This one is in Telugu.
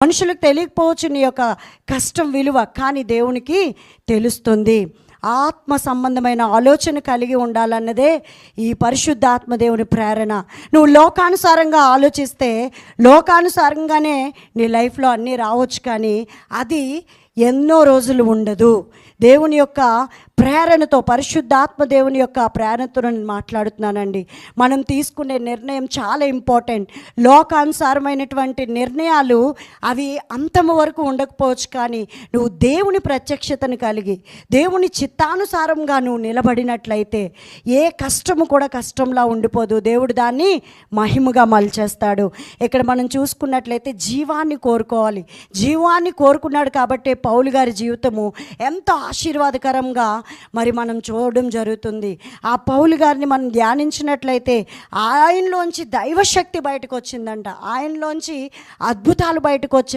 మనుషులకు తెలియకపోవచ్చు నీ యొక్క కష్టం విలువ, కానీ దేవునికి తెలుస్తుంది. ఆత్మ సంబంధమైన ఆలోచన కలిగి ఉండాలన్నదే ఈ పరిశుద్ధాత్మ దేవుని ప్రేరణ. నువ్వు లోకానుసారంగా ఆలోచిస్తే లోకానుసారంగానే నీ లైఫ్లో అన్నీ రావచ్చు, కానీ అది ఎన్నో రోజులు ఉండదు. దేవుని యొక్క ప్రేరణతో, పరిశుద్ధాత్మ దేవుని యొక్క ప్రేరణతో నేను మాట్లాడుతున్నానండి. మనం తీసుకునే నిర్ణయం చాలా ఇంపార్టెంట్. లోకానుసారమైనటువంటి నిర్ణయాలు అవి అంతము వరకు ఉండకపోవచ్చు, కానీ నువ్వు దేవుని ప్రత్యక్షతను కలిగి దేవుని చిత్తానుసారంగా నువ్వు నిలబడినట్లయితే ఏ కష్టము కూడా కష్టంలా ఉండిపోదు. దేవుడు దాన్ని మహిమగా మలిచేస్తాడు. ఇక్కడ మనం చూసుకున్నట్లయితే జీవాన్ని కోరుకోవాలి. జీవాన్ని కోరుకున్నాడు కాబట్టి పౌలు గారి జీవితము ఎంతో ఆశీర్వాదకరంగా మరి మనం చూడడం జరుగుతుంది. ఆ పౌలు గారిని మనం ధ్యానించినట్లయితే ఆయనలోంచి దైవశక్తి బయటకు వచ్చిందంట. ఆయనలోంచి అద్భుతాలు బయటకు వచ్చి